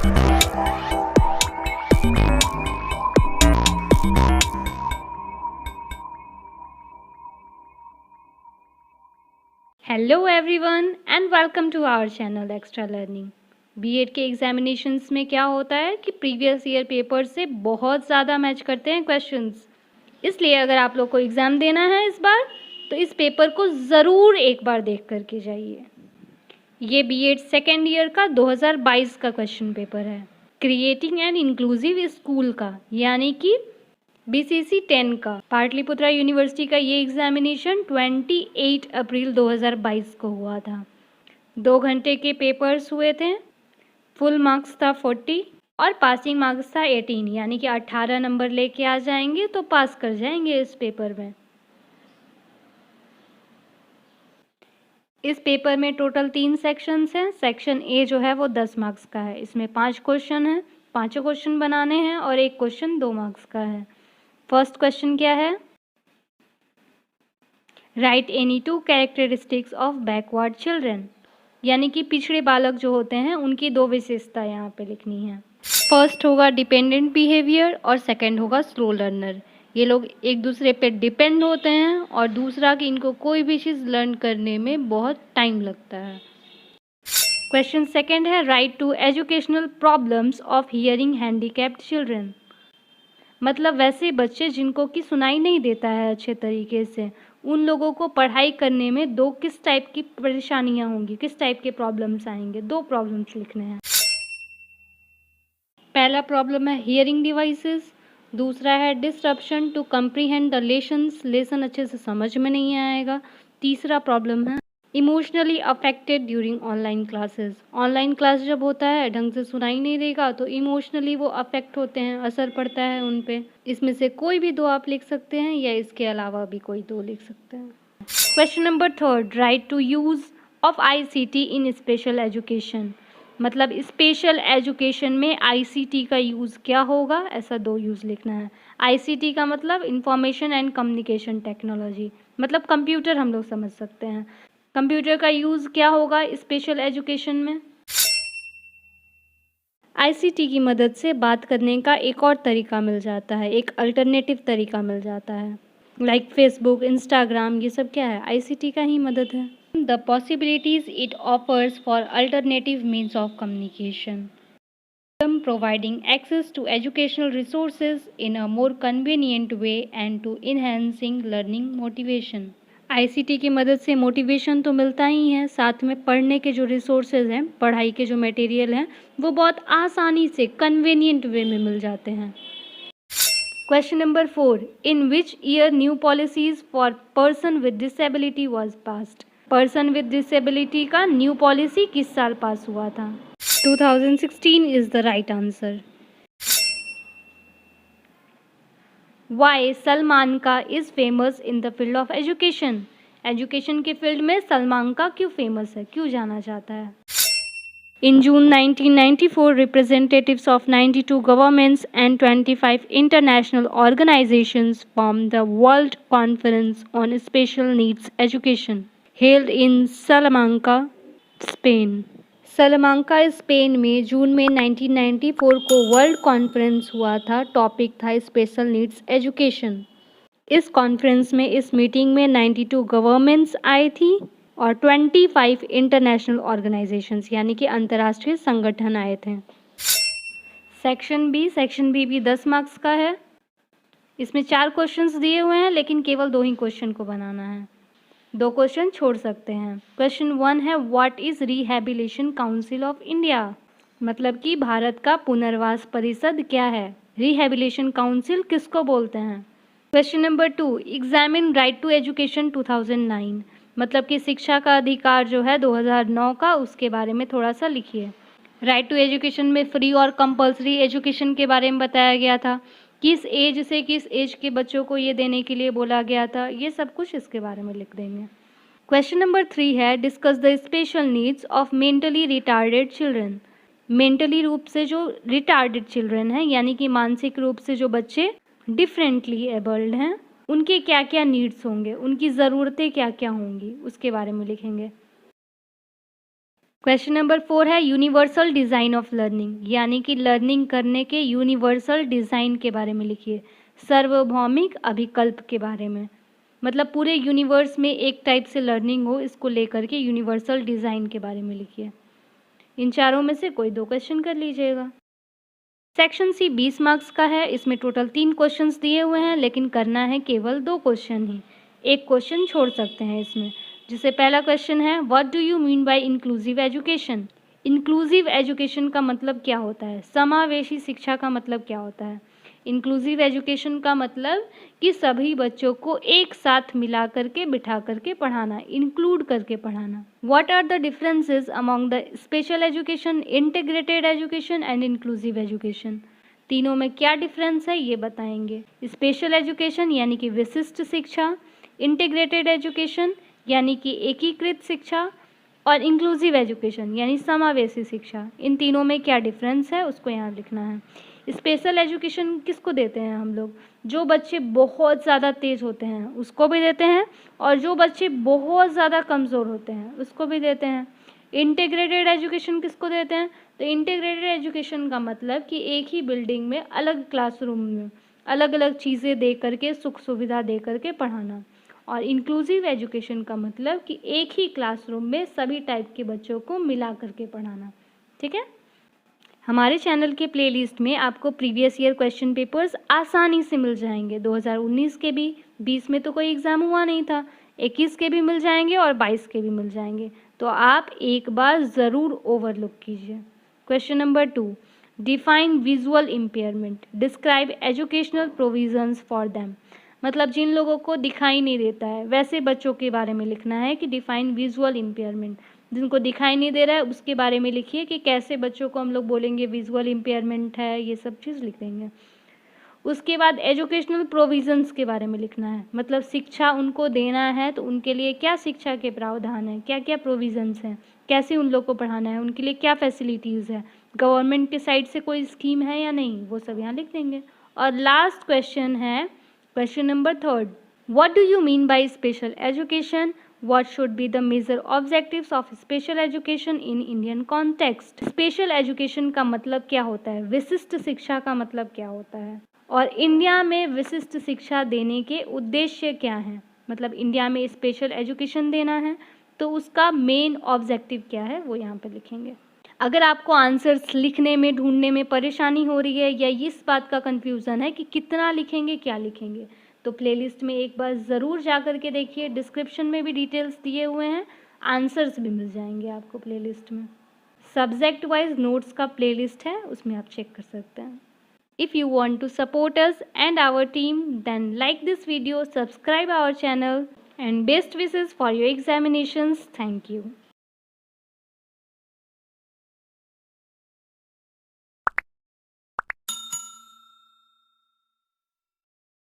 Hello everyone and welcome to our channel extra learning. B Ed के examinations में क्या होता है कि प्रीवियस ईयर पेपर से बहुत ज़्यादा मैच करते हैं क्वेश्चंस। इसलिए अगर आप लोग को एग्ज़ाम देना है इस बार तो इस पेपर को ज़रूर एक बार देख करके जाइए। ये बीएड सेकेंड ईयर का 2022 का क्वेश्चन पेपर है, क्रिएटिंग एन इंक्लूसिव स्कूल का, यानी कि बीसीसी 10 का। पाटलिपुत्रा यूनिवर्सिटी का ये एग्जामिनेशन 28 अप्रैल 2022 को हुआ था। 2 घंटे के पेपर्स हुए थे। फुल मार्क्स था 40 और पासिंग मार्क्स था 18, यानी कि 18 नंबर लेके आ जाएंगे तो पास कर जाएंगे इस पेपर में। इस पेपर में टोटल 3 सेक्शंस हैं। सेक्शन ए जो है वो 10 मार्क्स का है। इसमें 5 क्वेश्चन हैं, 5 क्वेश्चन बनाने हैं और 1 क्वेश्चन 2 मार्क्स का है। फर्स्ट क्वेश्चन क्या है? Right any 2 characteristics of backward children, यानी कि पिछड़े बालक जो होते हैं उनकी 2 विशेषता यहाँ पे लिखनी है। फर्स्ट होगा डिपेंडेंट बिहेवियर और सेकंड होगा स्लो लर्नर। ये लोग एक दूसरे पे डिपेंड होते हैं और दूसरा कि इनको कोई भी चीज़ लर्न करने में बहुत टाइम लगता है। क्वेश्चन सेकंड है right to educational problems of hearing handicapped children, मतलब वैसे बच्चे जिनको कि सुनाई नहीं देता है अच्छे तरीके से, उन लोगों को पढ़ाई करने में किस टाइप की परेशानियां होंगी, किस टाइप के प्रॉब्लम्स आएंगे। 2 प्रॉब्लम्स लिखने हैं। पहला प्रॉब्लम है हियरिंग डिवाइसेस, दूसरा है disruption to comprehend the lessons, lesson अच्छे से समझ में नहीं आएगा। तीसरा प्रॉब्लम है emotionally affected during online classes, online class जब होता है ढंग से सुनाई नहीं देगा तो इमोशनली वो अफेक्ट होते हैं, असर पड़ता है उन पे। इसमें से कोई भी 2 आप लिख सकते हैं या इसके अलावा भी कोई 2 लिख सकते हैं। Question number third right to use of ICT in special education, मतलब स्पेशल एजुकेशन में आईसीटी का यूज़ क्या होगा, ऐसा 2 यूज़ लिखना है। आईसीटी का मतलब इंफॉर्मेशन एंड कम्युनिकेशन टेक्नोलॉजी, मतलब कंप्यूटर हम लोग समझ सकते हैं। कंप्यूटर का यूज़ क्या होगा स्पेशल एजुकेशन में? आईसीटी की मदद से बात करने का एक और तरीका मिल जाता है, एक अल्टरनेटिव तरीका मिल जाता है, लाइक फेसबुक, इंस्टाग्राम, ये सब क्या है? आईसीटी का ही मदद है। The possibilities it offers for alternative means of communication, providing access to educational resources in a more convenient way and to enhancing learning motivation। ICT की मदद से मोटिवेशन तो मिलता ही है, साथ में पढ़ने के जो रिसोर्सेज हैं, पढ़ाई के जो मटेरियल हैं, वो बहुत आसानी से कन्वीनियंट वे में मिल जाते हैं। Question number 4 in which year new policies for person with disability was passed, person with disability का न्यू पॉलिसी किस साल पास हुआ था? 2016 is the right answer. Why Salman का is famous in the field of education, education के field में सलमान का क्यों फेमस है, क्यों जाना जाता है? इन जून 1994 representatives of 92 governments and 25 international organisations form the world conference on special needs education held in Salamanca, Spain. Salamanca Spain में जून में 1994 को वर्ल्ड कॉन्फ्रेंस हुआ था। टॉपिक था स्पेशल नीड्स एजुकेशन। इस कॉन्फ्रेंस में, इस मीटिंग में 92 गवर्नमेंट्स आई थी और 25 इंटरनेशनल ऑर्गेनाइजेशंस यानी कि अंतर्राष्ट्रीय संगठन आए थे। सेक्शन बी भी 10 मार्क्स का है। इसमें 4 क्वेश्चंस दिए हुए हैं लेकिन केवल 2 ही क्वेश्चन को बनाना है, 2 क्वेश्चन छोड़ सकते हैं। क्वेश्चन 1 है what is rehabilitation council of India, मतलब कि भारत का पुनर्वास परिषद क्या है? रिहैबिलिटेशन काउंसिल किसको बोलते हैं? Question number 2 examine right to education 2009, मतलब कि शिक्षा का अधिकार जो है 2009 का, उसके बारे में थोड़ा सा लिखिए। राइट टू एजुकेशन में फ्री और कंपलसरी एजुकेशन के बारे में बताया गया था, किस एज से किस एज के बच्चों को ये देने के लिए बोला गया था, ये सब कुछ इसके बारे में लिख देंगे। क्वेश्चन नंबर 3 है discuss the special needs of mentally retarded children, mentally रूप से जो रिटार्डेड चिल्ड्रन हैं यानी कि मानसिक रूप से जो बच्चे डिफरेंटली एबल्ड हैं, उनके क्या क्या नीड्स होंगे, उनकी ज़रूरतें क्या क्या होंगी, उसके बारे में लिखेंगे। क्वेश्चन नंबर 4 है यूनिवर्सल डिज़ाइन ऑफ लर्निंग, यानी कि लर्निंग करने के यूनिवर्सल डिज़ाइन के बारे में लिखिए। सार्वभौमिक अभिकल्प के बारे में, मतलब पूरे यूनिवर्स में एक टाइप से लर्निंग हो, इसको लेकर के यूनिवर्सल डिज़ाइन के बारे में लिखिए। इन चारों में से कोई 2 क्वेश्चन कर लीजिएगा। सेक्शन सी 20 मार्क्स का है। इसमें टोटल 3 क्वेश्चंस दिए हुए हैं, लेकिन करना है केवल 2 क्वेश्चन ही। एक क्वेश्चन छोड़ सकते हैं इसमें, जिससे पहला क्वेश्चन है what do you mean by inclusive education. Inclusive education का मतलब क्या होता है, समावेशी शिक्षा का मतलब क्या होता है। इंक्लूसिव एजुकेशन का मतलब कि सभी बच्चों को एक साथ मिला करके बिठा करके पढ़ाना, इंक्लूड करके पढ़ाना। What are the differences among the special education, integrated education and inclusive education. तीनों में क्या डिफरेंस है ये बताएंगे। स्पेशल एजुकेशन यानी कि विशिष्ट शिक्षा, इंटीग्रेटेड एजुकेशन यानी कि एकीकृत शिक्षा, और इंक्लूसिव एजुकेशन यानी समावेशी शिक्षा। इन तीनों में क्या डिफरेंस है उसको यहाँ लिखना है। स्पेशल एजुकेशन किसको देते हैं हम लोग, जो बच्चे बहुत ज़्यादा तेज़ होते हैं उसको भी देते हैं, और जो बच्चे बहुत ज़्यादा कमज़ोर होते हैं उसको भी देते हैं। इंटीग्रेटेड एजुकेशन किसको देते हैं, तो इंटीग्रेटेड एजुकेशन का मतलब कि एक ही बिल्डिंग में अलग क्लासरूम में अलग अलग चीज़ें दे करके, सुख सुविधा दे करके पढ़ाना। और इंक्लूसिव एजुकेशन का मतलब कि एक ही क्लासरूम में सभी टाइप के बच्चों को मिला करके पढ़ाना। ठीक है। हमारे चैनल के प्लेलिस्ट में आपको प्रीवियस ईयर क्वेश्चन पेपर्स आसानी से मिल जाएंगे। 2019 के भी, 20 में तो कोई एग्ज़ाम हुआ नहीं था, 21 के भी मिल जाएंगे और 22 के भी मिल जाएंगे। तो आप एक बार ज़रूर ओवरलुक कीजिए। Question number 2, define visual impairment, describe educational provisions for them. मतलब जिन लोगों को दिखाई नहीं देता है वैसे बच्चों के बारे में लिखना है कि डिफाइन विजुअल इम्पेयरमेंट। जिनको दिखाई नहीं दे रहा है उसके बारे में लिखिए कि कैसे बच्चों को हम लोग बोलेंगे विजुअल इम्पेयरमेंट है, ये सब चीज़ लिख देंगे। उसके बाद एजुकेशनल प्रोविजंस के बारे में लिखना है, मतलब शिक्षा उनको देना है तो उनके लिए क्या शिक्षा के प्रावधान हैं, क्या क्या प्रोविजंस हैं, कैसे उन लोग को पढ़ाना है, उनके लिए क्या फैसिलिटीज़ है, गवर्नमेंट के साइड से कोई स्कीम है या नहीं, वो सब यहाँ लिख देंगे। और लास्ट क्वेश्चन है question number 3, what do you mean by special education, what should be the major objectives of special education in Indian context। Special education का मतलब क्या होता है, विशिष्ट शिक्षा का मतलब क्या होता है, और इंडिया में विशिष्ट शिक्षा देने के उद्देश्य क्या हैं। मतलब इंडिया में स्पेशल एजुकेशन देना है तो उसका मेन ऑब्जेक्टिव क्या है वो यहाँ पे लिखेंगे। अगर आपको आंसर्स लिखने में, ढूंढने में परेशानी हो रही है या इस बात का कन्फ्यूज़न है कि कितना लिखेंगे, क्या लिखेंगे, तो प्लेलिस्ट में एक बार ज़रूर जा कर के देखिए। डिस्क्रिप्शन में भी डिटेल्स दिए हुए हैं, आंसर्स भी मिल जाएंगे आपको प्लेलिस्ट में। सब्जेक्ट वाइज नोट्स का प्लेलिस्ट है, उसमें आप चेक कर सकते हैं। If you want to support us and our team then like this video, subscribe our channel and best wishes for your examinations. Thank you.